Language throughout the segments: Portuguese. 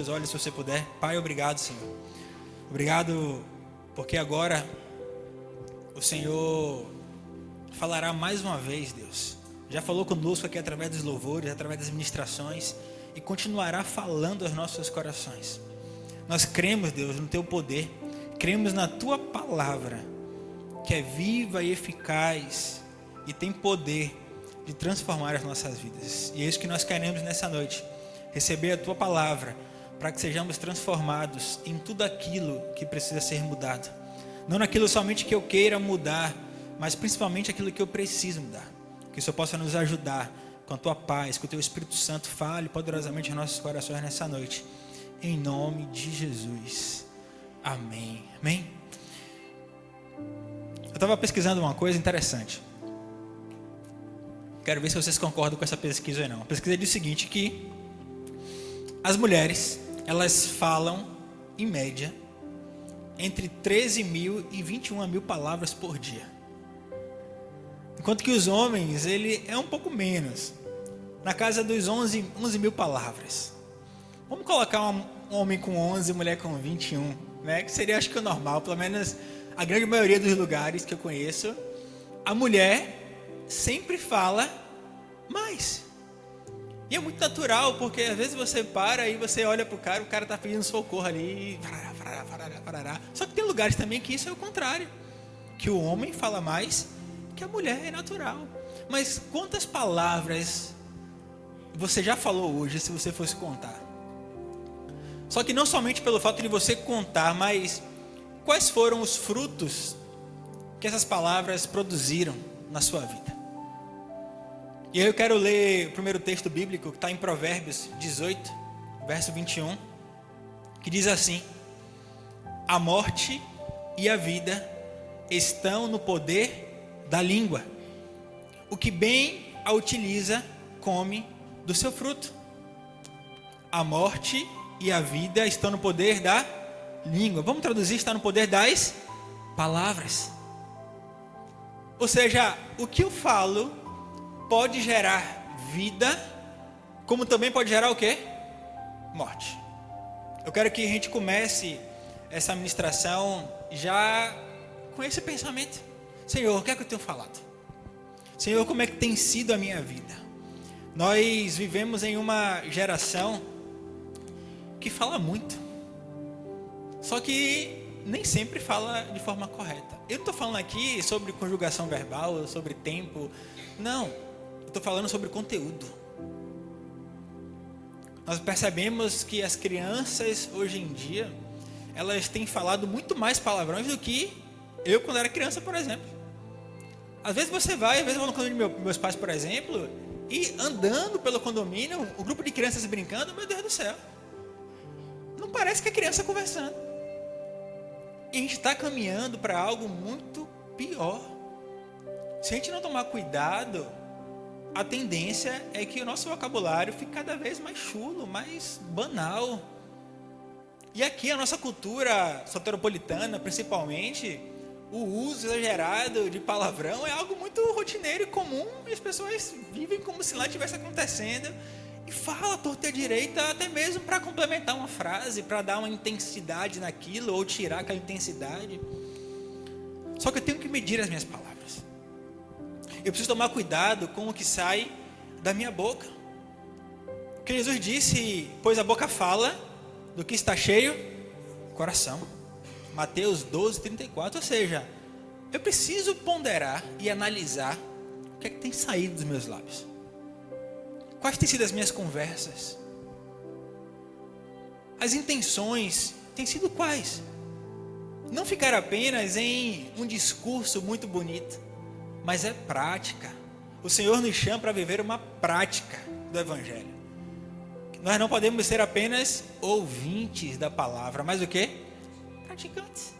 Os olhos, se você puder. Pai, obrigado, Senhor. Obrigado porque agora o Senhor falará mais uma vez, Deus. Já falou conosco aqui através dos louvores, através das ministrações, e continuará falando aos nossos corações. Nós cremos, Deus, no Teu poder, cremos na Tua palavra, que é viva e eficaz e tem poder de transformar as nossas vidas. E é isso que nós queremos nessa noite, receber a Tua palavra, para que sejamos transformados em tudo aquilo que precisa ser mudado. Não naquilo somente que eu queira mudar, mas principalmente aquilo que eu preciso mudar. Que o Senhor possa nos ajudar com a Tua paz, que o Teu Espírito Santo fale poderosamente em nossos corações nessa noite. Em nome de Jesus. Amém. Amém. Eu estava pesquisando uma coisa interessante. Quero ver se vocês concordam com essa pesquisa ou não. A pesquisa diz o seguinte, que as mulheres, elas falam, em média, entre 13 mil e 21 mil palavras por dia. Enquanto que os homens, ele é um pouco menos. Na casa dos 11 mil palavras. Vamos colocar um homem com 11 e mulher com 21, né? Que seria, acho que, o normal. Pelo menos a grande maioria dos lugares que eu conheço. A mulher sempre fala mais. E é muito natural, porque às vezes você para e você olha pro cara, o cara tá pedindo socorro ali, parará. Só que tem lugares também que isso é o contrário, que o homem fala mais que a mulher, é natural. Mas quantas palavras você já falou hoje, se você fosse contar? Só que não somente pelo fato de você contar, mas quais foram os frutos que essas palavras produziram na sua vida? E aí eu quero ler o primeiro texto bíblico, que está em Provérbios 18, verso 21, que diz assim: a morte e a vida estão no poder da língua. O que bem a utiliza, come do seu fruto. A morte e a vida estão no poder da língua. Vamos traduzir, está no poder das palavras. Ou seja, o que eu falo pode gerar vida, como também pode gerar o quê? Morte. Eu quero que a gente comece essa ministração já com esse pensamento. Senhor, o que é que eu tenho falado? Senhor, como é que tem sido a minha vida? Nós vivemos em uma geração que fala muito, só que nem sempre fala de forma correta. Eu não estou falando aqui sobre conjugação verbal, sobre tempo, não. Estou falando sobre conteúdo. Nós percebemos que as crianças hoje em dia, elas têm falado muito mais palavrões do que eu quando era criança, por exemplo. Às vezes eu vou no condomínio dos meus pais, por exemplo, e andando pelo condomínio, o grupo de crianças brincando, meu Deus do céu, não parece que é criança conversando. E a gente está caminhando para algo muito pior. Se a gente não tomar cuidado, a tendência é que o nosso vocabulário fique cada vez mais chulo, mais banal. E aqui a nossa cultura soteropolitana, principalmente, o uso exagerado de palavrão é algo muito rotineiro e comum, e as pessoas vivem como se lá estivesse acontecendo e fala torta e direita, até mesmo para complementar uma frase, para dar uma intensidade naquilo ou tirar aquela intensidade. Só que eu tenho que medir as minhas palavras. Eu preciso tomar cuidado com o que sai da minha boca. Porque Jesus disse, pois a boca fala do que está cheio o coração. Mateus 12, 34. Ou seja, eu preciso ponderar e analisar o que é que tem saído dos meus lábios. Quais têm sido as minhas conversas? As intenções têm sido quais? Não ficar apenas em um discurso muito bonito, mas é prática. O Senhor nos chama para viver uma prática do Evangelho. Nós não podemos ser apenas ouvintes da palavra, mas o quê? Praticantes.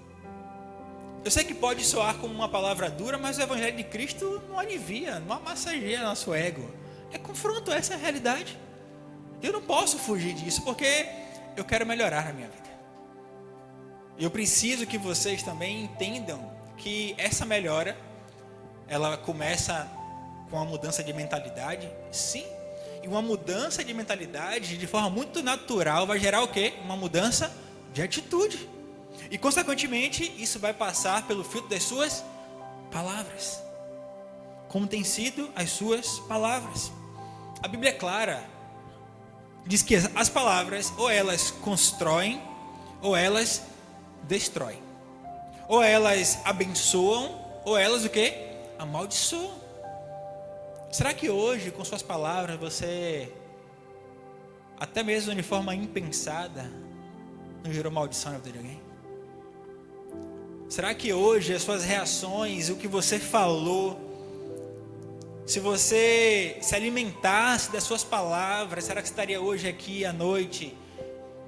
Eu sei que pode soar como uma palavra dura, mas o Evangelho de Cristo não alivia, não amassageia nosso ego. É confronto, essa é a realidade. Eu não posso fugir disso, porque eu quero melhorar na minha vida. Eu preciso que vocês também entendam que essa melhora, ela começa com a mudança de mentalidade, sim. E uma mudança de mentalidade, de forma muito natural, vai gerar o quê? Uma mudança de atitude. E, consequentemente, isso vai passar pelo filtro das suas palavras. Como tem sido as suas palavras. A Bíblia é clara. Diz que as palavras, ou elas constroem, ou elas destroem. Ou elas abençoam, ou elas o quê? Amaldiçoam. Será que hoje, com suas palavras, você, até mesmo de forma impensada, não gerou maldição na vida de alguém? Será que hoje as suas reações, o que você falou, se você se alimentasse das suas palavras, será que você estaria hoje aqui à noite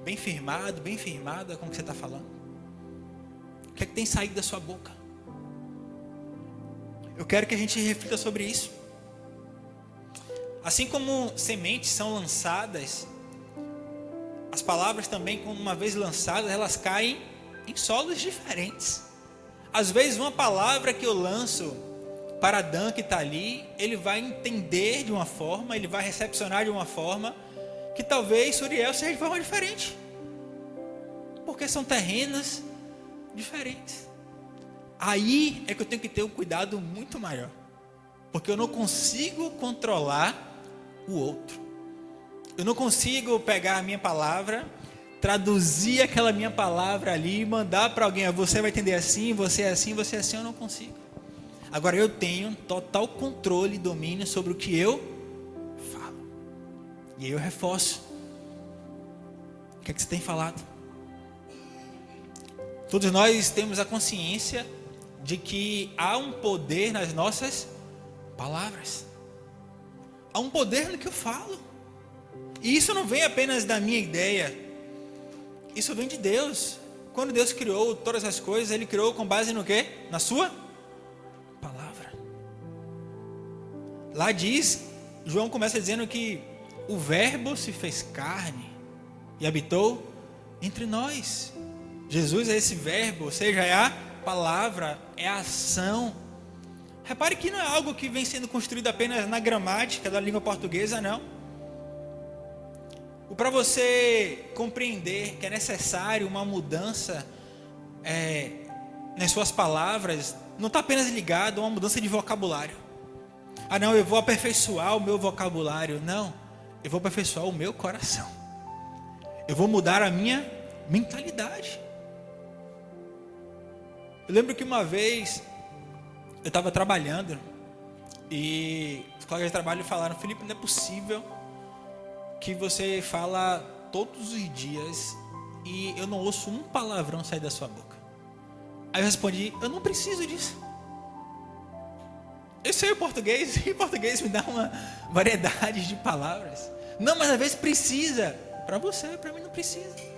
bem firmado, bem firmada com o que você está falando? O que é que tem saído da sua boca? Eu quero que a gente reflita sobre isso. Assim como sementes são lançadas, as palavras também, uma vez lançadas, elas caem em solos diferentes. Às vezes uma palavra que eu lanço para Adão que está ali, ele vai entender de uma forma, ele vai recepcionar de uma forma, que talvez Suriel seja de forma diferente. Porque são terrenos diferentes. Aí é que eu tenho que ter um cuidado muito maior. Porque eu não consigo controlar o outro. Eu não consigo pegar a minha palavra, traduzir aquela minha palavra ali e mandar para alguém, você vai entender assim, você é assim, você é assim. Eu não consigo. Agora eu tenho total controle e domínio sobre o que eu falo. E aí eu reforço. O que é que você tem falado? Todos nós temos a consciência de que há um poder nas nossas palavras. Há um poder no que eu falo. E isso não vem apenas da minha ideia. Isso vem de Deus. Quando Deus criou todas as coisas, Ele criou com base no quê? Na sua palavra. Lá diz, João começa dizendo que o verbo se fez carne e habitou entre nós. Jesus é esse verbo, ou seja, é a palavra, é a ação. Repare que não é algo que vem sendo construído apenas na gramática da língua portuguesa, não. Para você compreender que é necessário uma mudança nas suas palavras, não está apenas ligado a uma mudança de vocabulário. Ah não, eu vou aperfeiçoar o meu vocabulário. Não, eu vou aperfeiçoar o meu coração. Eu vou mudar a minha mentalidade. Eu lembro que uma vez eu estava trabalhando e os colegas de trabalho falaram: Felipe, não é possível que você fala todos os dias e eu não ouço um palavrão sair da sua boca. Aí eu respondi: eu não preciso disso. Eu sei o português e o português me dá uma variedade de palavras. Não, mas às vezes precisa. Para você, para mim não precisa.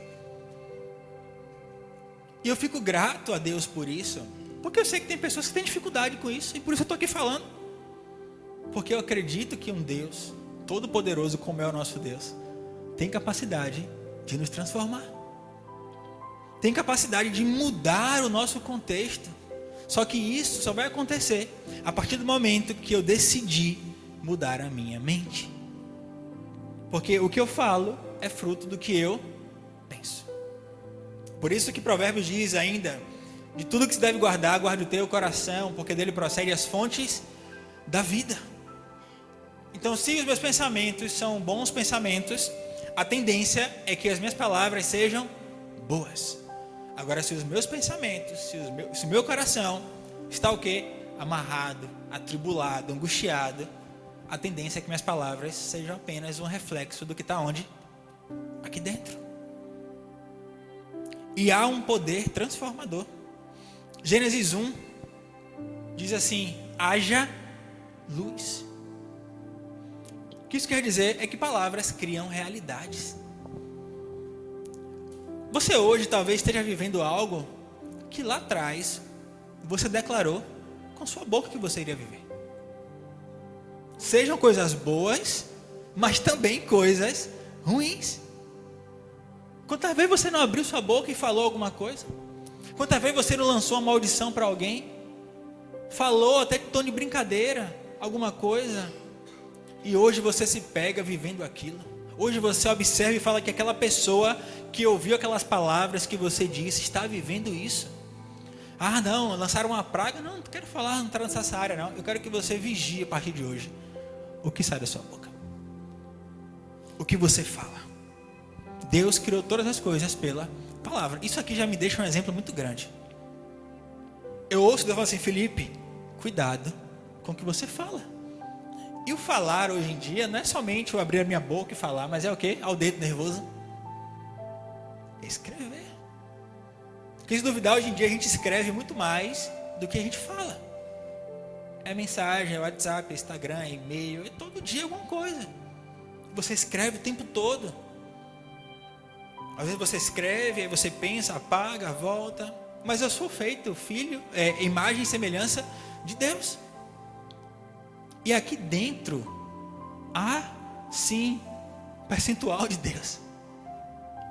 E eu fico grato a Deus por isso, porque eu sei que tem pessoas que têm dificuldade com isso, e por isso eu estou aqui falando. Porque eu acredito que um Deus todo-poderoso como é o nosso Deus tem capacidade de nos transformar. Tem capacidade de mudar o nosso contexto. Só que isso só vai acontecer a partir do momento que eu decidir mudar a minha mente. Porque o que eu falo é fruto do que eu penso. Por isso que Provérbios diz ainda: de tudo que se deve guardar, guarde o teu coração, porque dele procede as fontes da vida. Então, se os meus pensamentos são bons pensamentos, a tendência é que as minhas palavras sejam boas. Agora, se os meus pensamentos, se o meu coração está o quê? Amarrado, atribulado, angustiado, a tendência é que minhas palavras sejam apenas um reflexo do que está onde? Aqui dentro. E há um poder transformador. Gênesis 1 diz assim: haja luz. O que isso quer dizer é que palavras criam realidades. Você hoje talvez esteja vivendo algo que lá atrás você declarou com sua boca que você iria viver. Sejam coisas boas, mas também coisas ruins. Quantas vezes você não abriu sua boca e falou alguma coisa? Quantas vezes você não lançou uma maldição para alguém? Falou até de tom de brincadeira alguma coisa? E hoje você se pega vivendo aquilo. Hoje você observa e fala que aquela pessoa que ouviu aquelas palavras que você disse está vivendo isso. Ah, não, lançaram uma praga. Não quero falar, não quero lançar essa área, não. Eu quero que você vigie a partir de hoje o que sai da sua boca, o que você fala. Deus criou todas as coisas pela palavra. Isso aqui já me deixa um exemplo muito grande. Eu ouço Deus falar assim: Felipe, cuidado com o que você fala. E o falar hoje em dia não é somente eu abrir a minha boca e falar, mas é o quê? Ao dedo nervoso. É escrever. Porque se duvidar, hoje em dia a gente escreve muito mais do que a gente fala. É mensagem, é WhatsApp, é Instagram, é e-mail, é todo dia alguma coisa. Você escreve o tempo todo. Às vezes você escreve, aí você pensa, apaga, volta. Mas eu sou feito filho, imagem e semelhança de Deus. E aqui dentro há sim percentual de Deus.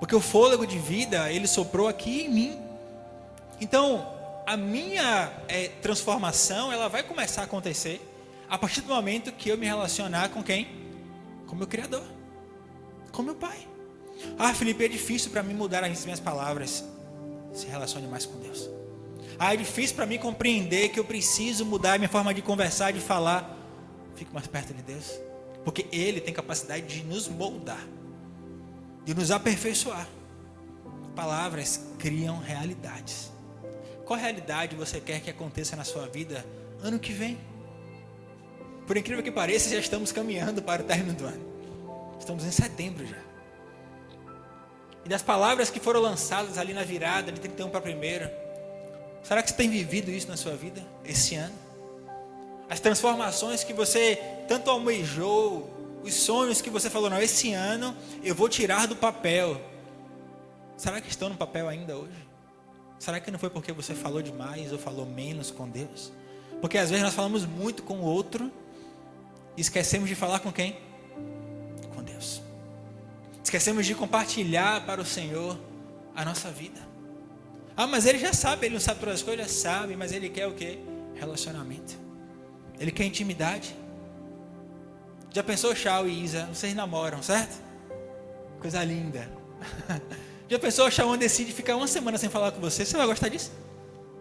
Porque o fôlego de vida Ele soprou aqui em mim. Então a minha transformação, ela vai começar a acontecer a partir do momento que eu me relacionar com quem? Com meu Criador, com meu Pai. Ah, Felipe, é difícil para mim mudar as minhas palavras. Se relacione mais com Deus. Ah, é difícil para mim compreender que eu preciso mudar a minha forma de conversar, de falar. Fique mais perto de Deus, porque Ele tem capacidade de nos moldar, de nos aperfeiçoar. Palavras criam realidades. Qual realidade você quer que aconteça na sua vida ano que vem? Por incrível que pareça, já estamos caminhando para o término do ano. Estamos em setembro já. E das palavras que foram lançadas ali na virada de 31 para 1º, será que você tem vivido isso na sua vida esse ano? As transformações que você tanto almejou, os sonhos que você falou, não, esse ano eu vou tirar do papel. Será que estão no papel ainda hoje? Será que não foi porque você falou demais ou falou menos com Deus? Porque às vezes nós falamos muito com o outro e esquecemos de falar com quem? Com Deus. Esquecemos de compartilhar para o Senhor a nossa vida. Ah, mas Ele já sabe, Ele não sabe todas as coisas, já sabe, mas Ele quer o quê? Relacionamento. Ele quer intimidade. Já pensou, Chau e Isa? Vocês namoram, certo? Coisa linda. Já pensou, Chau decide ficar uma semana sem falar com você? Você vai gostar disso?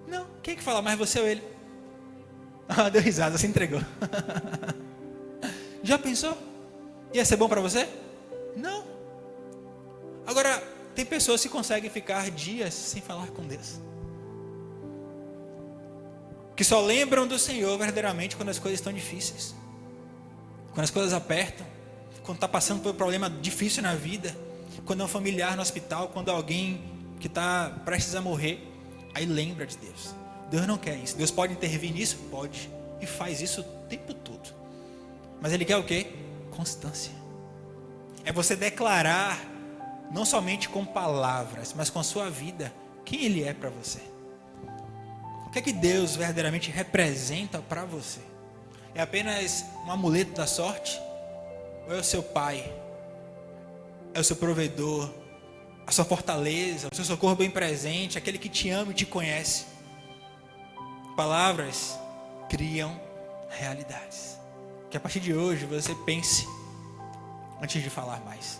Não. Quem é que fala mais, você ou ele? Ah, deu risada, se entregou. Já pensou? Ia ser bom para você? Não. Agora, tem pessoas que conseguem ficar dias sem falar com Deus, que só lembram do Senhor verdadeiramente quando as coisas estão difíceis, quando as coisas apertam, quando está passando por um problema difícil na vida, quando é um familiar no hospital, quando é alguém que está prestes a morrer, aí lembra de Deus. Deus não quer isso. Deus pode intervir nisso? Pode, e faz isso o tempo todo, mas Ele quer o quê? Constância. É você declarar, não somente com palavras, mas com a sua vida, quem Ele é para você. O que é que Deus verdadeiramente representa para você? É apenas um amuleto da sorte? Ou é o seu Pai? É o seu provedor? A sua fortaleza? O seu socorro bem presente? Aquele que te ama e te conhece? Palavras criam realidades. Que a partir de hoje você pense antes de falar mais.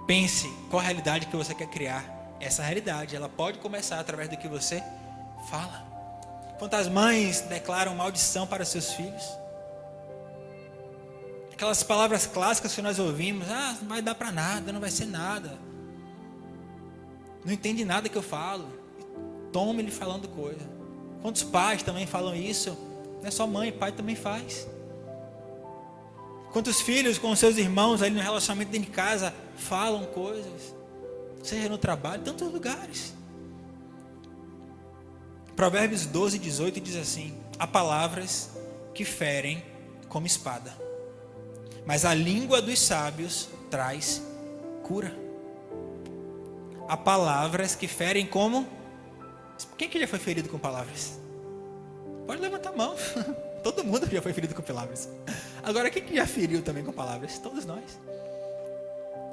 Pense qual a realidade que você quer criar. Essa realidade, ela pode começar através do que você fala. Quantas mães declaram maldição para seus filhos? Aquelas palavras clássicas que nós ouvimos: ah, não vai dar para nada, não vai ser nada, não entende nada que eu falo. Toma ele falando coisa. Quantos pais também falam isso? Não é só mãe, pai também faz. Quantos filhos com seus irmãos ali no relacionamento dentro de casa falam coisas, seja no trabalho, em tantos lugares. Provérbios 12:18 diz assim: há palavras que ferem como espada, mas a língua dos sábios traz cura. Há palavras que ferem como... Quem que já foi ferido com palavras? Pode levantar a mão. Todo mundo já foi ferido com palavras. Agora, quem que já feriu também com palavras? Todos nós.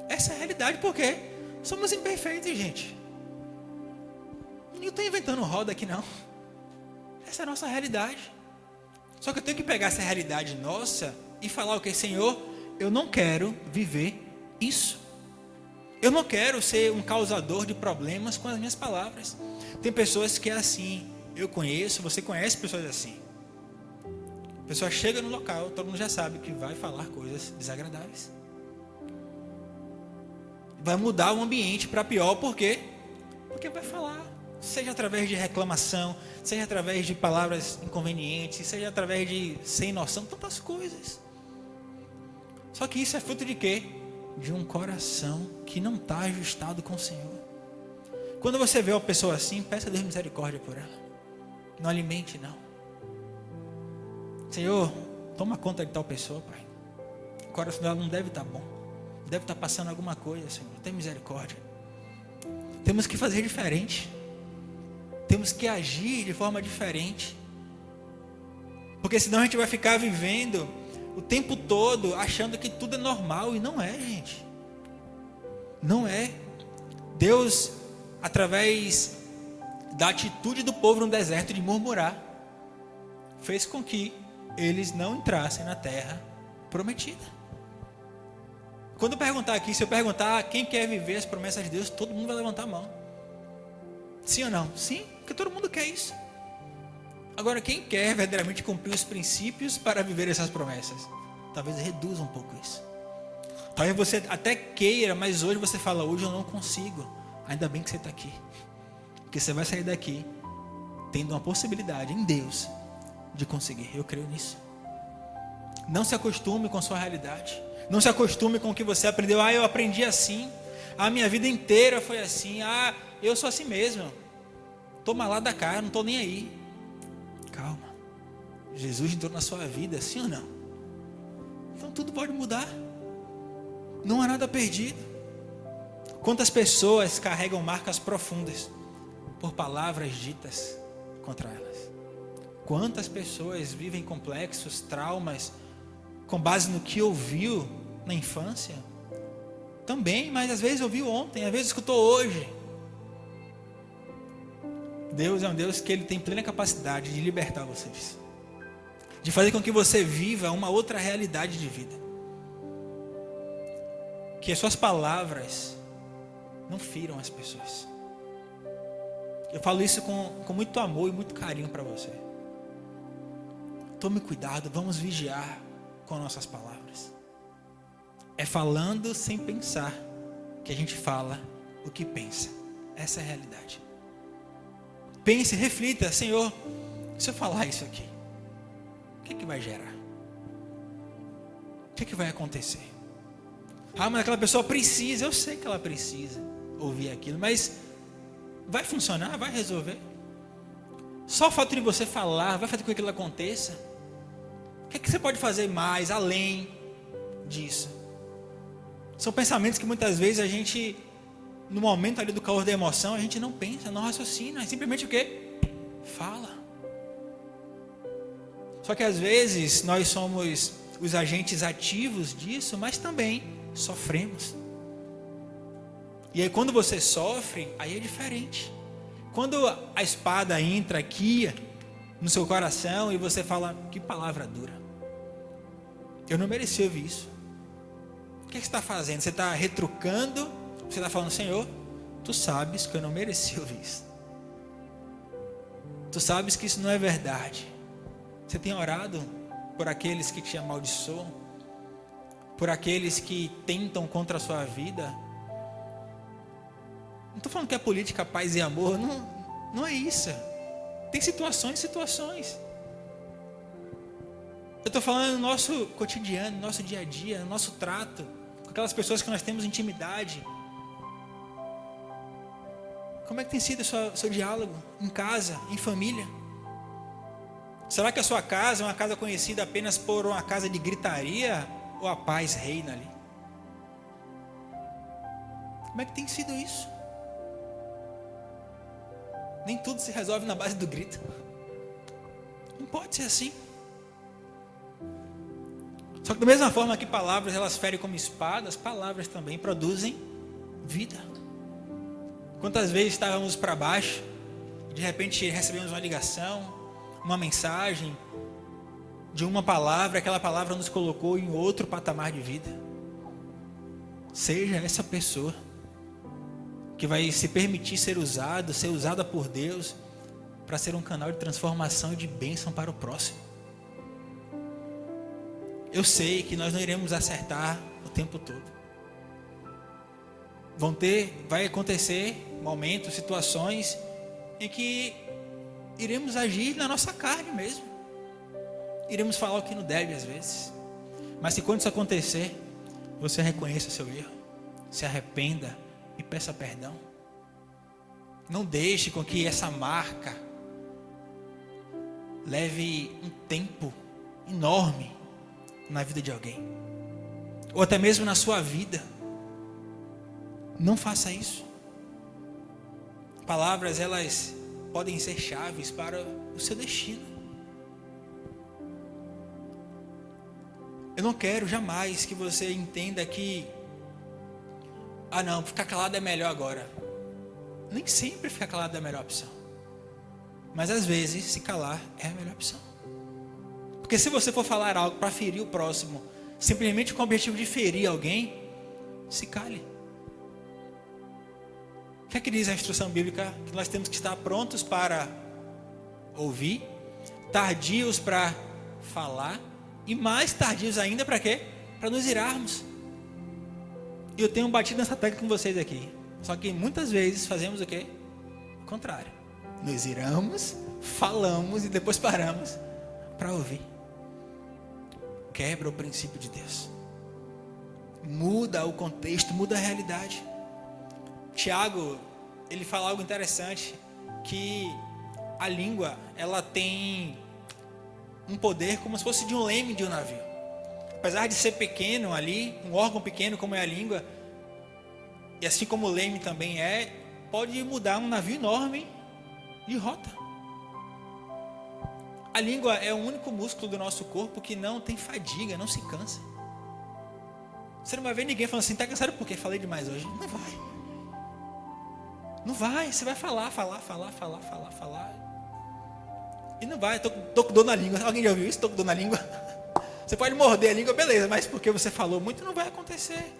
Essa é a realidade, porque somos imperfeitos, gente. Não estou inventando roda aqui, não. Essa é a nossa realidade. Só que eu tenho que pegar essa realidade nossa e falar o que? Senhor, eu não quero viver isso. Eu não quero ser um causador de problemas com as minhas palavras. Tem pessoas que é assim. Eu conheço, você conhece pessoas assim. A pessoa chega no local, todo mundo já sabe que vai falar coisas desagradáveis. Vai mudar o ambiente para pior, por quê? Porque vai falar, seja através de reclamação, seja através de palavras inconvenientes, seja através de sem noção, tantas coisas. Só que isso é fruto de quê? De um coração que não está ajustado com o Senhor. Quando você vê uma pessoa assim, peça a Deus misericórdia por ela. Não alimente, não. Senhor, toma conta de tal pessoa, Pai. O coração dela não deve estar bom. Deve estar passando alguma coisa, Senhor. Tem misericórdia. Temos que fazer diferente. Temos que agir de forma diferente. Porque senão a gente vai ficar vivendo o tempo todo achando que tudo é normal. E não é, gente. Não é. Deus, através da atitude do povo no deserto de murmurar, fez com que eles não entrassem na terra prometida. Quando eu perguntar aqui, se eu perguntar quem quer viver as promessas de Deus, todo mundo vai levantar a mão. Sim ou não? Sim, porque todo mundo quer isso. Agora, quem quer verdadeiramente cumprir os princípios para viver essas promessas? Talvez reduza um pouco isso. Talvez você até queira, mas hoje você fala, hoje eu não consigo. Ainda bem que você está aqui. Porque você vai sair daqui tendo uma possibilidade em Deus de conseguir. Eu creio nisso. Não se acostume com a sua realidade. Não se acostume com o que você aprendeu. Eu aprendi assim. A minha vida inteira foi assim. Eu sou assim mesmo. Toma lá da cara, não estou nem aí. Calma. Jesus entrou na sua vida, sim ou não? Então tudo pode mudar. Não há nada perdido. Quantas pessoas carregam marcas profundas por palavras ditas contra elas? Quantas pessoas vivem complexos, traumas, com base no que ouviu na infância? Também, mas às vezes ouviu ontem, às vezes escutou hoje. Deus é um Deus que Ele tem plena capacidade de libertar vocês, de fazer com que você viva uma outra realidade de vida. Que as suas palavras não firam as pessoas. Eu falo isso com muito amor e muito carinho para você. Tome cuidado, vamos vigiar com nossas palavras. É falando sem pensar que a gente fala o que pensa. Essa é a realidade. Pense, reflita, Senhor, se eu falar isso aqui, o que vai gerar? O que vai acontecer? Mas aquela pessoa precisa, eu sei que ela precisa ouvir aquilo, mas vai funcionar? Vai resolver? Só o fato de você falar vai fazer com que aquilo aconteça? O que você pode fazer mais, além disso? São pensamentos que muitas vezes a gente, no momento ali do calor da emoção, a gente não pensa, não raciocina, é simplesmente o quê? Fala. Só que às vezes nós somos os agentes ativos disso, mas também sofremos. E aí quando você sofre, aí é diferente. Quando a espada entra aqui no seu coração e você fala, que palavra dura. Eu não mereci ouvir isso. O que você está fazendo? Você está retrucando? Você está falando, Senhor, tu sabes que eu não mereci ouvir isso. Tu sabes que isso não é verdade. Você tem orado por aqueles que te amaldiçoam? Por aqueles que tentam contra a sua vida? Não estou falando que é política, paz e amor. Não é isso. Tem situações. Eu estou falando no nosso cotidiano, no nosso dia a dia, no nosso trato, com aquelas pessoas que nós temos intimidade. Como é que tem sido o seu diálogo em casa, em família? Será que a sua casa é uma casa conhecida apenas por uma casa de gritaria? Ou a paz reina ali? Como é que tem sido isso? Nem tudo se resolve na base do grito. Não pode ser assim. Só que da mesma forma que palavras elas ferem como espadas, palavras também produzem vida. Quantas vezes estávamos para baixo, de repente recebemos uma ligação, uma mensagem, de uma palavra, aquela palavra nos colocou em outro patamar de vida. Seja essa pessoa que vai se permitir ser usada por Deus para ser um canal de transformação e de bênção para o próximo. Eu sei que nós não iremos acertar o tempo todo. Vai acontecer momentos, situações em que iremos agir na nossa carne mesmo. Iremos falar o que não deve às vezes. Mas se quando isso acontecer, você reconheça seu erro, se arrependa e peça perdão. Não deixe com que essa marca leve um tempo enorme na vida de alguém, ou até mesmo na sua vida. Não faça isso. Palavras, elas podem ser chaves para o seu destino. Eu não quero jamais que você entenda que não, ficar calado é melhor agora. Nem sempre ficar calado é a melhor opção, mas às vezes se calar é a melhor opção. Porque se você for falar algo para ferir o próximo, simplesmente com o objetivo de ferir alguém, se cale. O que é que diz a instrução bíblica? Que nós temos que estar prontos para ouvir, tardios para falar, e mais tardios ainda para quê? Para nos irarmos. E eu tenho batido nessa tecla com vocês aqui. Só que muitas vezes fazemos o quê? O contrário. Nos iramos, falamos e depois paramos para ouvir. Quebra o princípio de Deus. Muda o contexto, muda a realidade. Tiago, ele fala algo interessante, que a língua, ela tem um poder como se fosse de um leme de um navio. Apesar de ser pequeno ali, um órgão pequeno como é a língua, e assim como o leme também pode mudar um navio enorme de rota. A língua é o único músculo do nosso corpo que não tem fadiga, não se cansa. Você não vai ver ninguém falando assim, tá cansado por quê? Falei demais hoje. Não vai. Não vai, você vai falar. E não vai, tô com dor na língua. Alguém já ouviu isso? Tô com dor na língua. Você pode morder a língua, beleza, mas porque você falou muito, não vai acontecer.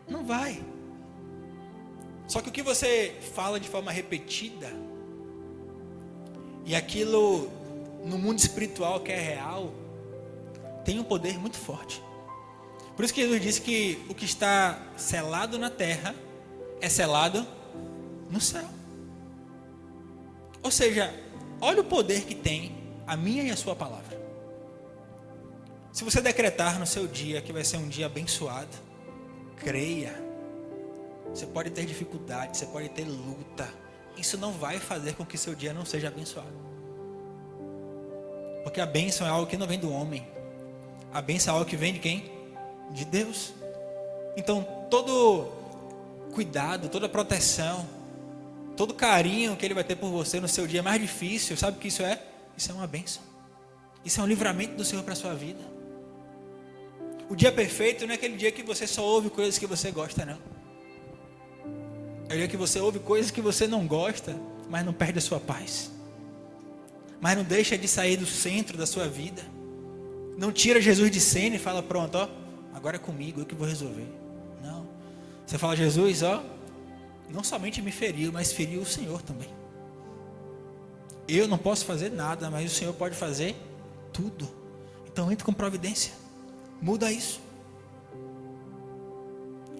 Não vai. Só que o que você fala de forma repetida, e aquilo no mundo espiritual que é real, tem um poder muito forte. Por isso que Jesus disse que o que está selado na terra é selado no céu. Ou seja, olha o poder que tem a minha e a sua palavra. Se você decretar no seu dia que vai ser um dia abençoado, creia. Você pode ter dificuldade, você pode ter luta. Isso não vai fazer com que seu dia não seja abençoado. Porque a bênção é algo que não vem do homem. A bênção é algo que vem de quem? De Deus. Então, todo cuidado, toda proteção, todo carinho que Ele vai ter por você no seu dia mais difícil, sabe o que isso é? Isso é uma bênção. Isso é um livramento do Senhor para a sua vida. O dia perfeito não é aquele dia que você só ouve coisas que você gosta, não. É o dia que você ouve coisas que você não gosta, mas não perde a sua paz. Mas não deixa de sair do centro da sua vida. Não tira Jesus de cena e fala, pronto, agora é comigo, eu que vou resolver. Não. Você fala, Jesus, não somente me feriu, mas feriu o Senhor também. Eu não posso fazer nada, mas o Senhor pode fazer tudo. Então entre com providência. Muda isso.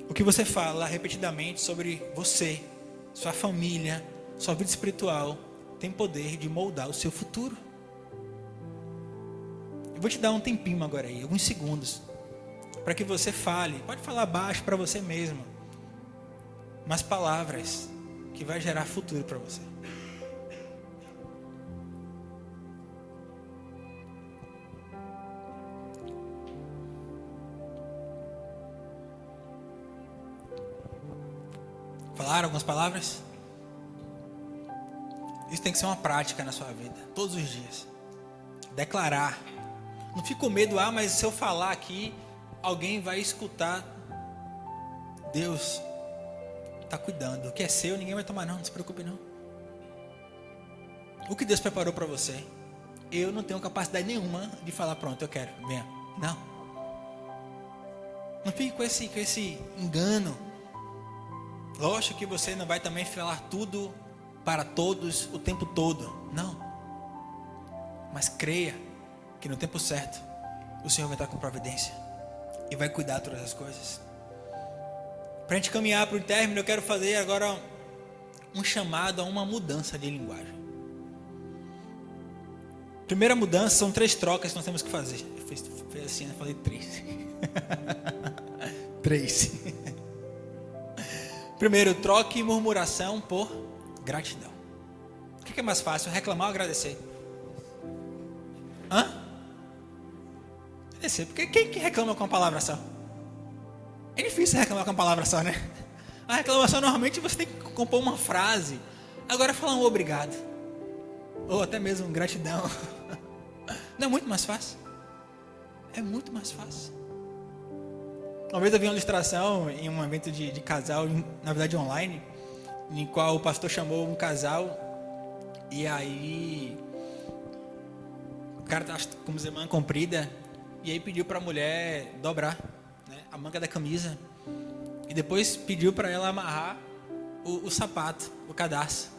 O que você fala repetidamente sobre você, sua família, sua vida espiritual, tem poder de moldar o seu futuro. Eu vou te dar um tempinho agora aí, alguns segundos, para que você fale. Pode falar baixo para você mesmo, mas palavras que vai gerar futuro para você. Falaram algumas palavras? Isso tem que ser uma prática na sua vida, todos os dias. Declarar. Não fique com medo, mas se eu falar aqui, alguém vai escutar. Deus está cuidando. O que é seu, ninguém vai tomar não se preocupe não. O que Deus preparou para você, eu não tenho capacidade nenhuma de falar, pronto, eu quero, venha. Não. Não fique com esse engano. Lógico que você não vai também falar tudo para todos o tempo todo. Não. Mas creia que no tempo certo o Senhor vai estar com providência e vai cuidar de todas as coisas. Para a gente caminhar para o término, eu quero fazer agora um chamado a uma mudança de linguagem. Primeira mudança, são 3 trocas que nós temos que fazer. Eu fiz assim, eu falei 3. 3. Primeiro, troque murmuração por gratidão. O que é mais fácil, reclamar ou agradecer? Agradecer, porque quem que reclama com uma palavra só? É difícil reclamar com uma palavra só, né? A reclamação normalmente você tem que compor uma frase. Agora falar um obrigado, ou até mesmo gratidão, não é muito mais fácil? É muito mais fácil. Uma vez eu vi uma ilustração em um evento de casal, na verdade online, em qual o pastor chamou um casal, e aí o cara estava com a manga comprida, e aí pediu para a mulher dobrar, né, a manga da camisa, e depois pediu para ela amarrar o sapato, o cadarço.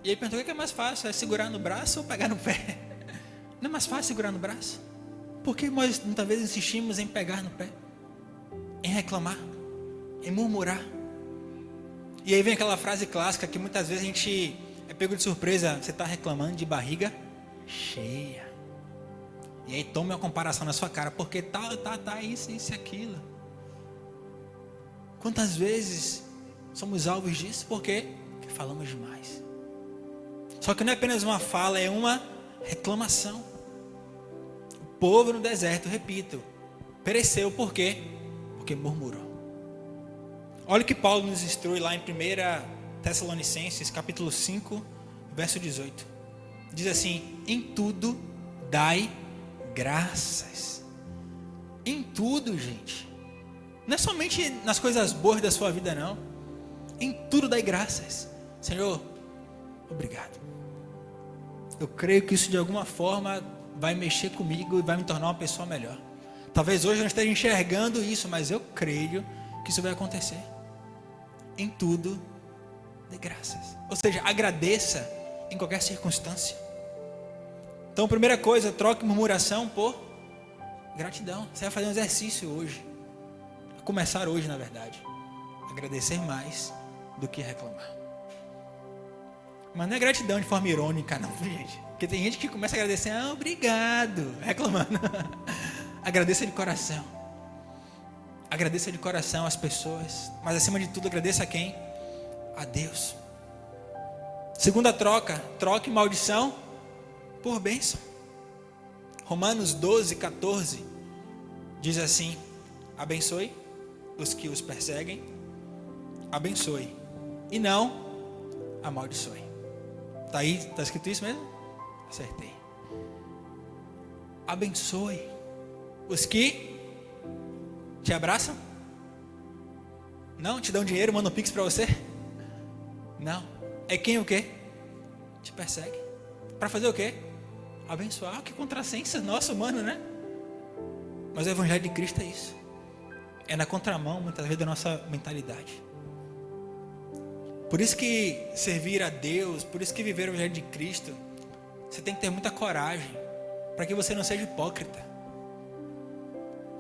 E aí perguntou: o que é mais fácil, é segurar no braço ou pegar no pé? Não é mais fácil segurar no braço? Por que nós muitas vezes insistimos em pegar no pé, em reclamar, em murmurar? E aí vem aquela frase clássica que muitas vezes a gente é pego de surpresa. Você está reclamando de barriga cheia, e aí toma uma comparação na sua cara, porque tá isso e aquilo. Quantas vezes somos alvos disso? Por quê? Porque falamos demais. Só que não é apenas uma fala, é uma reclamação. O povo no deserto, repito, pereceu. Por quê? Porque murmurou. Olha o que Paulo nos instrui lá em 1 Tessalonicenses capítulo 5, verso 18. Diz assim: em tudo dai graças. Em tudo, gente. Não é somente nas coisas boas da sua vida, não. Em tudo dai graças. Senhor, obrigado. Eu creio que isso de alguma forma vai mexer comigo e vai me tornar uma pessoa melhor. Talvez hoje eu não esteja enxergando isso, mas eu creio que isso vai acontecer. Em tudo dê graças. Ou seja, agradeça em qualquer circunstância. Então, primeira coisa, troque murmuração por gratidão. Você vai fazer um exercício hoje. Vai começar hoje, na verdade. Agradecer mais do que reclamar. Mas não é gratidão de forma irônica, não, gente. Porque tem gente que começa a agradecer: obrigado, reclamando. Agradeça de coração. Agradeça de coração às pessoas. Mas acima de tudo, agradeça a quem? A Deus. Segunda troca, troque maldição por bênção. Romanos 12, 14 diz assim: abençoe os que os perseguem, abençoe e não amaldiçoe. Está aí, está escrito isso mesmo? Acertei. Abençoe os que te abraçam. Não te dão dinheiro, mandam um pix para você. Não. É quem o quê? Te persegue. Para fazer o quê? Abençoar. Que contrassenso nosso humano, né? Mas o evangelho de Cristo é isso. É na contramão, muitas vezes, da nossa mentalidade. Por isso que servir a Deus, por isso que viver o evangelho de Cristo, você tem que ter muita coragem, para que você não seja hipócrita,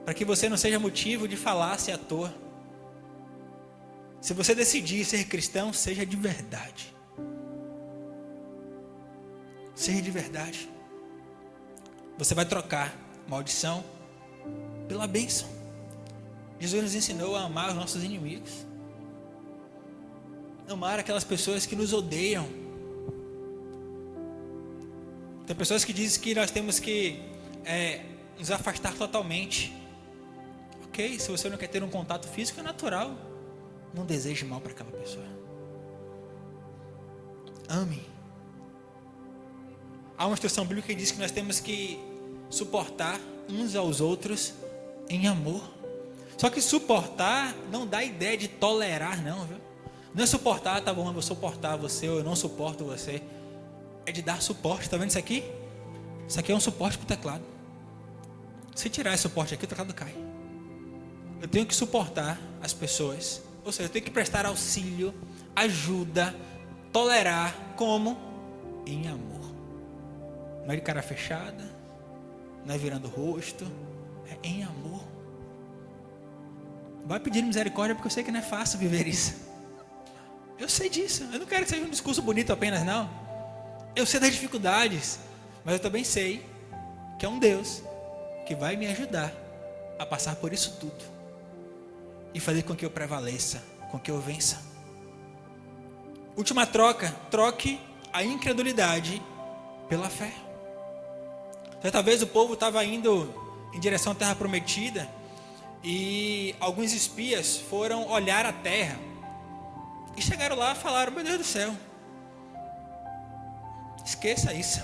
para que você não seja motivo de falar-se à toa. Se você decidir ser cristão, seja de verdade. Seja de verdade. Você vai trocar maldição pela bênção. Jesus nos ensinou a amar os nossos inimigos, amar aquelas pessoas que nos odeiam. Tem pessoas que dizem que nós temos que nos afastar totalmente. Ok, se você não quer ter um contato físico, é natural. Não deseje mal para aquela pessoa. Ame. Há uma instrução bíblica que diz que nós temos que suportar uns aos outros em amor. Só que suportar não dá ideia de tolerar, não, viu? Não é suportar, tá bom, eu vou suportar você, ou eu não suporto você. É de dar suporte, tá vendo isso aqui? Isso aqui é um suporte para o teclado. Se tirar esse suporte aqui, o teclado cai. Eu tenho que suportar as pessoas. Ou seja, eu tenho que prestar auxílio, ajuda, tolerar. Como? Em amor. Não é de cara fechada, não é virando o rosto, é em amor. Vai pedir misericórdia porque eu sei que não é fácil viver isso. Eu sei disso. Eu não quero que seja um discurso bonito apenas, não. Eu sei das dificuldades, mas eu também sei que é um Deus que vai me ajudar a passar por isso tudo e fazer com que eu prevaleça, com que eu vença. Última troca: troque a incredulidade pela fé. Certa vez o povo estava indo em direção à terra prometida e alguns espias foram olhar a terra e chegaram lá e falaram: meu Deus do céu, esqueça isso,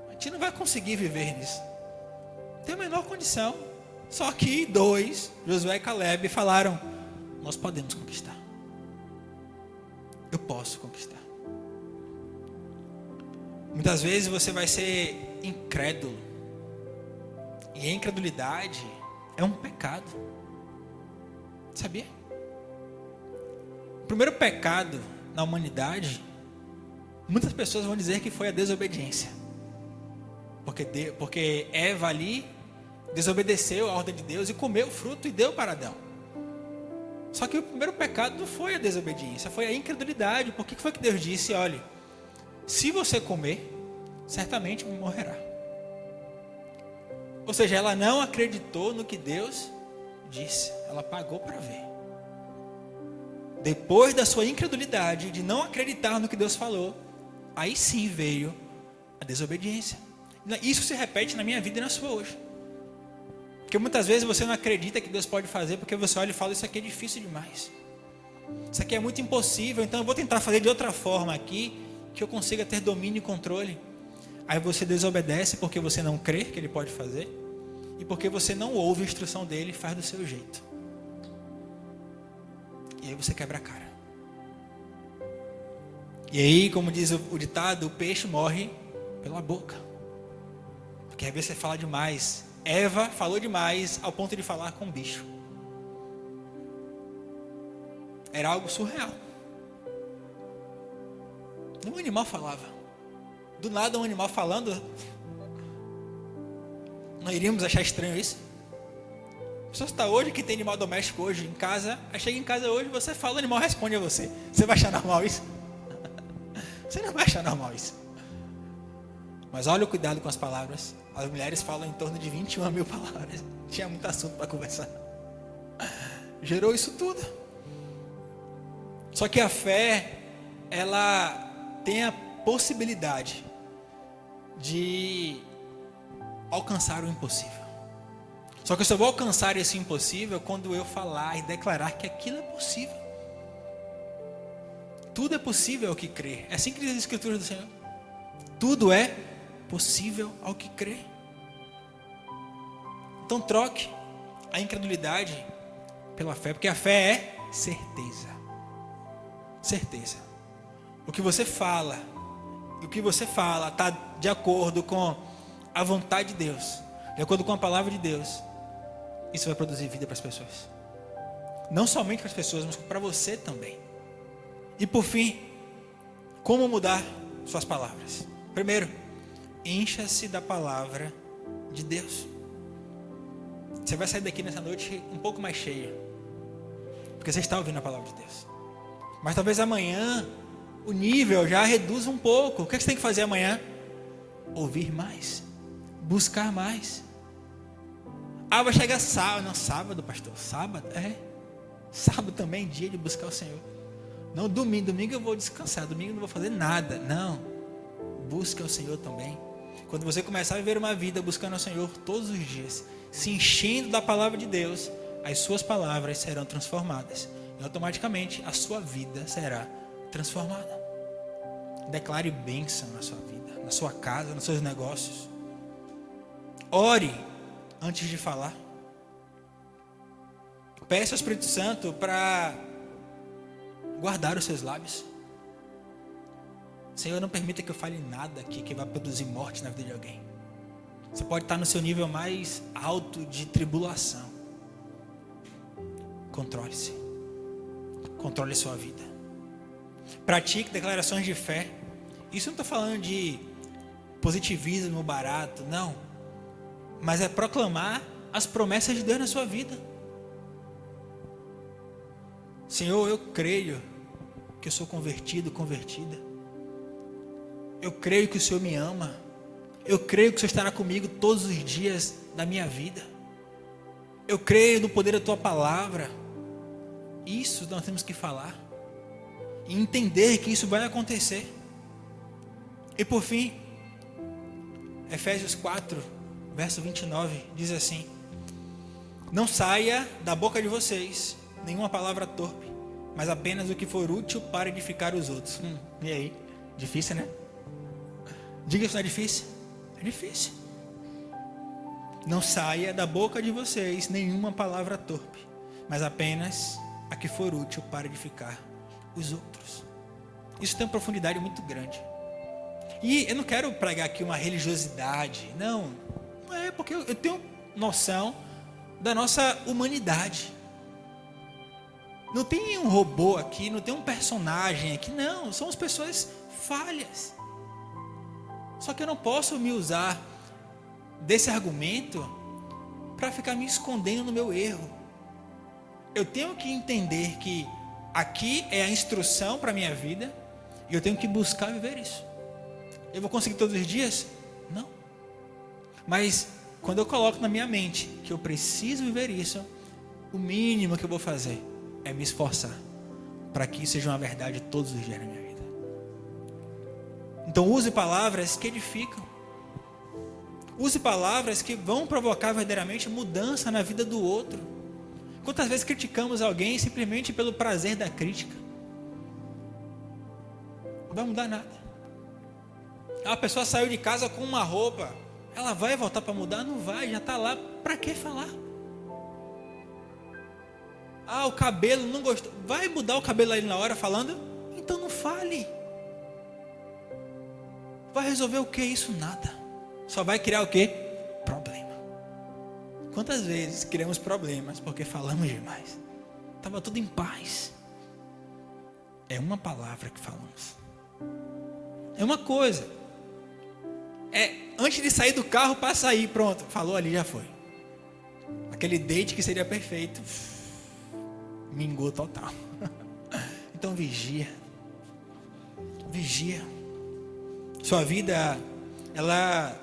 a gente não vai conseguir viver nisso, não tem a menor condição. Só que dois, Josué e Caleb, falaram: nós podemos conquistar, eu posso conquistar. Muitas vezes você vai ser incrédulo, e a incredulidade é um pecado, sabia? O primeiro pecado na humanidade, muitas pessoas vão dizer que foi a desobediência, porque Eva ali desobedeceu a ordem de Deus e comeu o fruto e deu para Adão. Só que o primeiro pecado não foi a desobediência, foi a incredulidade. Por que foi que Deus disse: olhe, se você comer, certamente morrerá? Ou seja, ela não acreditou no que Deus disse, ela pagou para ver. Depois da sua incredulidade, de não acreditar no que Deus falou, aí sim veio a desobediência. Isso se repete na minha vida e na sua hoje. Porque muitas vezes você não acredita que Deus pode fazer, porque você olha e fala: isso aqui é difícil demais, isso aqui é muito impossível, então eu vou tentar fazer de outra forma aqui, que eu consiga ter domínio e controle. Aí você desobedece porque você não crê que Ele pode fazer, e porque você não ouve a instrução dEle e faz do seu jeito. E aí você quebra a cara. E aí, como diz o ditado, o peixe morre pela boca. Porque às vezes você fala demais. Eva falou demais ao ponto de falar com o bicho. Era algo surreal. Um animal falava. Do nada um animal falando. Não iríamos achar estranho isso? A pessoa está hoje, que tem animal doméstico hoje em casa, aí chega em casa hoje, você fala, o animal responde a você. Você vai achar normal isso? Você não vai achar normal isso. Mas olha o cuidado com as palavras. As mulheres falam em torno de 21 mil palavras. Tinha muito assunto para conversar. Gerou isso tudo. Só que a fé, ela tem a possibilidade de alcançar o impossível. Só que eu só vou alcançar esse impossível quando eu falar e declarar que aquilo é possível. Tudo é possível ao que crê. É assim que diz a Escritura do Senhor. Tudo é possível ao que crê. Então troque a incredulidade pela fé, porque a fé é certeza. Certeza. O que você fala está de acordo com a vontade de Deus, de acordo com a palavra de Deus. Isso vai produzir vida para as pessoas. Não somente para as pessoas, mas para você também. E por fim, como mudar suas palavras? Primeiro, encha-se da palavra de Deus. Você vai sair daqui nessa noite um pouco mais cheia, porque você está ouvindo a palavra de Deus. Mas talvez amanhã o nível já reduza um pouco. O que você tem que fazer amanhã? Ouvir mais, buscar mais. Ah, vai chegar sábado. Não, sábado, pastor. Sábado? Sábado também é dia de buscar o Senhor. Não, domingo eu vou descansar. Domingo eu não vou fazer nada. Não, busque o Senhor também. Quando você começar a viver uma vida buscando o Senhor todos os dias, se enchendo da palavra de Deus, as suas palavras serão transformadas. E automaticamente a sua vida será transformada. Declare bênção na sua vida, na sua casa, nos seus negócios. Ore antes de falar. Peça ao Espírito Santo para guardar os seus lábios. Senhor, não permita que eu fale nada aqui que vai produzir morte na vida de alguém. Você pode estar no seu nível mais alto de tribulação. Controle-se. Controle sua vida. Pratique declarações de fé. Isso não estou falando de positivismo barato, não. Mas é proclamar as promessas de Deus na sua vida. Senhor, eu creio que eu sou convertido, convertida. Eu creio que o Senhor me ama. Eu creio que o Senhor estará comigo todos os dias da minha vida. Eu creio no poder da Tua palavra. Isso nós temos que falar. E entender que isso vai acontecer. E por fim, Efésios 4, verso 29, diz assim: não saia da boca de vocês nenhuma palavra torpe, mas apenas o que for útil para edificar os outros. E aí? Difícil, né? Diga se não é difícil. É difícil. Não saia da boca de vocês nenhuma palavra torpe, mas apenas a que for útil para edificar os outros. Isso tem uma profundidade muito grande. E eu não quero pregar aqui uma religiosidade. Não é, porque eu tenho noção da nossa humanidade. Não tem um robô aqui, não tem um personagem aqui, não. Somos pessoas falhas. Só que eu não posso me usar desse argumento para ficar me escondendo no meu erro. Eu tenho que entender que aqui é a instrução para a minha vida e eu tenho que buscar viver isso. Eu vou conseguir todos os dias? Não. Mas quando eu coloco na minha mente que eu preciso viver isso, o mínimo que eu vou fazer é me esforçar para que isso seja uma verdade todos os dias na minha vida. Então use palavras que edificam. Use palavras que vão provocar verdadeiramente mudança na vida do outro. Quantas vezes criticamos alguém simplesmente pelo prazer da crítica? Não vai mudar nada. A pessoa saiu de casa com uma roupa, ela vai voltar para mudar? Não vai, já está lá, para que falar? O cabelo, não gostou, vai mudar o cabelo ali na hora falando? Então não fale. Vai resolver o que? Isso nada. Só vai criar o que? Problema. Quantas vezes criamos problemas porque falamos demais? Estava tudo em paz. É uma palavra que falamos. É uma coisa. Antes de sair do carro para sair, pronto, falou ali, já foi. Aquele date que seria perfeito, mingou total. Então vigia. Vigia. Sua vida, ela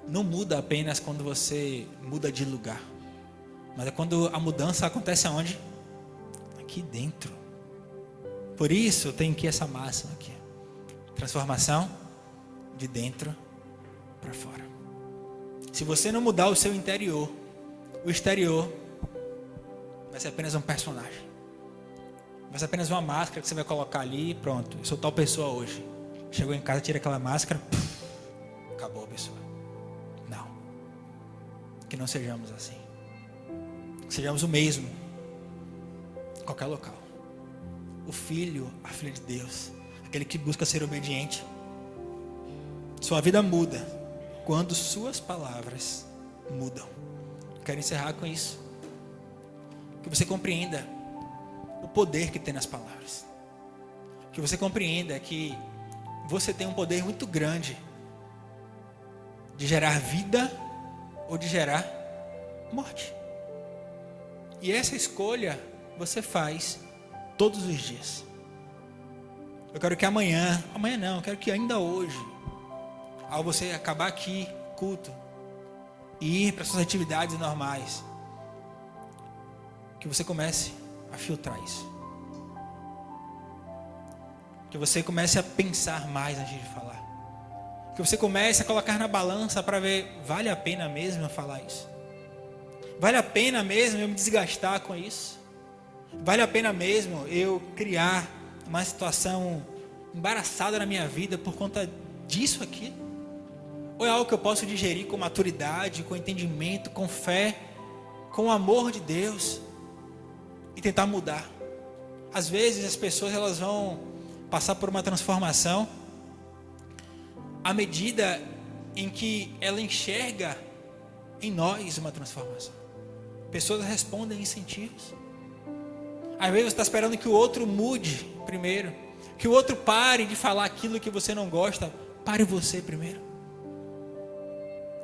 não muda apenas quando você muda de lugar, mas é quando a mudança acontece aonde? Aqui dentro. Por isso tem que essa máxima aqui: transformação de dentro para fora. Se você não mudar o seu interior, o exterior vai ser apenas um personagem, vai ser apenas uma máscara que você vai colocar ali e pronto, eu sou tal pessoa hoje. Chegou em casa, tira aquela máscara, acabou a pessoa. Não. Que não sejamos assim. Que sejamos o mesmo em qualquer local. O filho, a filha de Deus, aquele que busca ser obediente. Sua vida muda quando suas palavras mudam. Quero encerrar com isso. Que você compreenda o poder que tem nas palavras. Que você compreenda que você tem um poder muito grande de gerar vida ou de gerar morte. E essa escolha você faz todos os dias. Eu quero que amanhã não, eu quero que ainda hoje, ao você acabar aqui, culto, e ir para suas atividades normais, que você comece a filtrar isso. Que você comece a pensar mais antes de falar. Que você comece a colocar na balança para ver, vale a pena mesmo eu falar isso? Vale a pena mesmo eu me desgastar com isso? Vale a pena mesmo eu criar uma situação embaraçada na minha vida por conta disso aqui? Ou é algo que eu posso digerir com maturidade, com entendimento, com fé, com o amor de Deus e tentar mudar? Às vezes as pessoas elas vão passar por uma transformação à medida em que ela enxerga em nós uma transformação. Pessoas respondem em incentivos. Às vezes você está esperando que o outro mude primeiro, que o outro pare de falar aquilo que você não gosta. Pare você primeiro.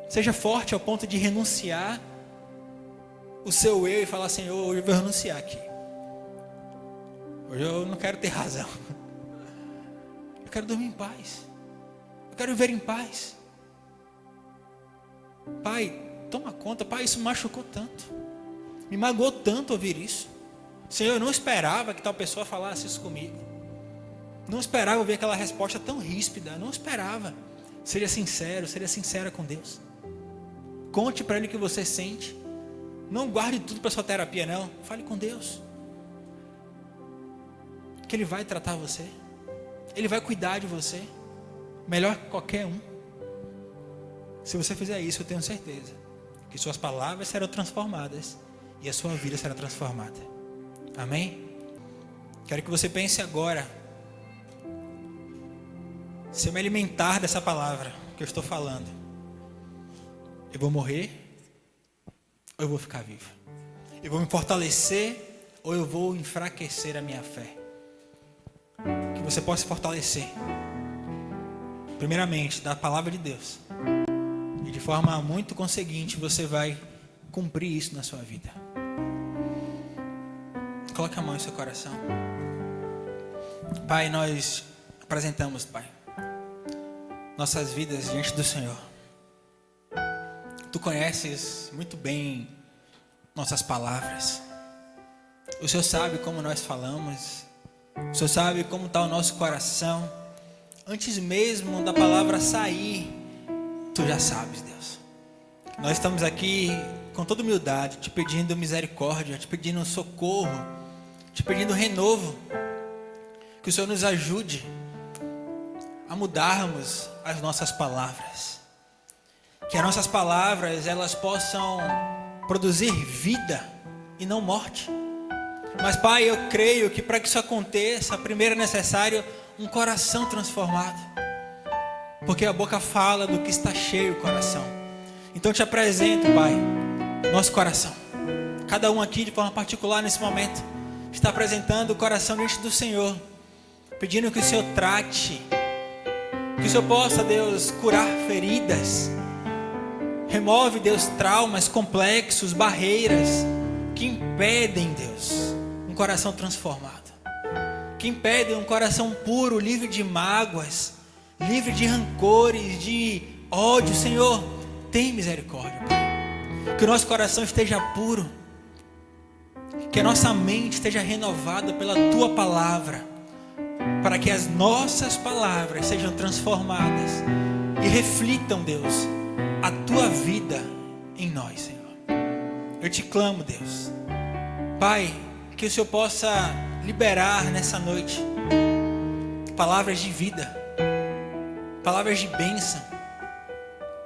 Seja forte ao ponto de renunciar o seu eu e falar: Senhor, hoje eu vou renunciar aqui. Hoje eu não quero ter razão. Eu quero dormir em paz. Eu quero viver em paz. Pai, toma conta. Pai, isso machucou tanto. Me magoou tanto ouvir isso. Senhor, eu não esperava que tal pessoa falasse isso comigo. Não esperava ouvir aquela resposta tão ríspida. Não esperava. Seja sincero, seja sincera com Deus. Conte para Ele o que você sente. Não guarde tudo para sua terapia, não. Fale com Deus. Que Ele vai tratar você. Ele vai cuidar de você. Melhor que qualquer um. Se você fizer isso, eu tenho certeza que suas palavras serão transformadas e a sua vida será transformada. Amém? Quero que você pense agora. Se eu me alimentar dessa palavra que eu estou falando, eu vou morrer ou eu vou ficar vivo? Eu vou me fortalecer ou eu vou enfraquecer a minha fé? Que você possa se fortalecer, primeiramente, da palavra de Deus. E de forma muito conseguinte, você vai cumprir isso na sua vida. Coloque a mão em seu coração. Pai, nós apresentamos, Pai, nossas vidas diante do Senhor. Tu conheces muito bem nossas palavras. O Senhor sabe como nós falamos. O Senhor sabe como está o nosso coração. Antes mesmo da palavra sair, Tu já sabes, Deus. Nós estamos aqui com toda humildade, Te pedindo misericórdia, Te pedindo socorro, Te pedindo renovo. Que o Senhor nos ajude a mudarmos as nossas palavras. Que as nossas palavras, elas possam produzir vida e não morte. Mas, Pai, eu creio que para que isso aconteça, primeiro é necessário um coração transformado. Porque a boca fala do que está cheio o coração. Então eu te apresento, Pai, nosso coração. Cada um aqui de forma particular nesse momento está apresentando o coração diante do Senhor, pedindo que o Senhor trate, que o Senhor possa, Deus, curar feridas. Remove, Deus, traumas complexos, barreiras que impedem, Deus, um coração transformado, que impedem um coração puro, livre de mágoas, livre de rancores, de ódio. Senhor, tem misericórdia, Pai. Que o nosso coração esteja puro, que a nossa mente esteja renovada pela Tua palavra, para que as nossas palavras sejam transformadas e reflitam, Deus, a Tua vida em nós, Senhor. Eu te clamo, Deus, Pai, que o Senhor possa liberar nessa noite palavras de vida, palavras de bênção,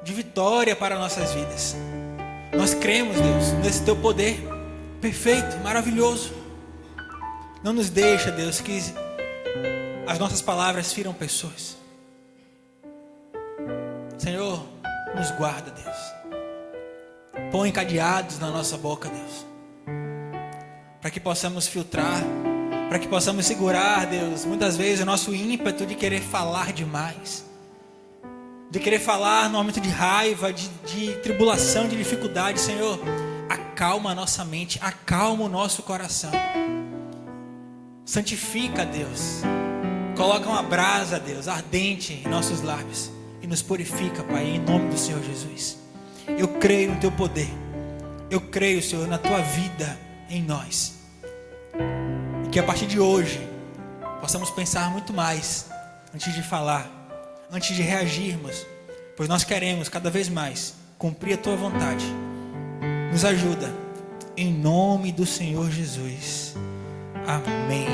de vitória para nossas vidas. Nós cremos, Deus, nesse Teu poder perfeito, maravilhoso. Não nos deixa, Deus, que as nossas palavras firam pessoas. Senhor, nos guarda, Deus. Põe cadeados na nossa boca, Deus, para que possamos filtrar, para que possamos segurar, Deus, muitas vezes o nosso ímpeto de querer falar demais, de querer falar no momento de raiva, de tribulação, de dificuldade. Senhor, acalma a nossa mente, acalma o nosso coração. Santifica, Deus. Coloca uma brasa, Deus, ardente em nossos lábios e nos purifica, Pai, em nome do Senhor Jesus. Eu creio no Teu poder. Eu creio, Senhor, na Tua vida em nós. E que a partir de hoje possamos pensar muito mais antes de falar, antes de reagirmos, pois nós queremos cada vez mais cumprir a Tua vontade. Nos ajuda, em nome do Senhor Jesus. Amém.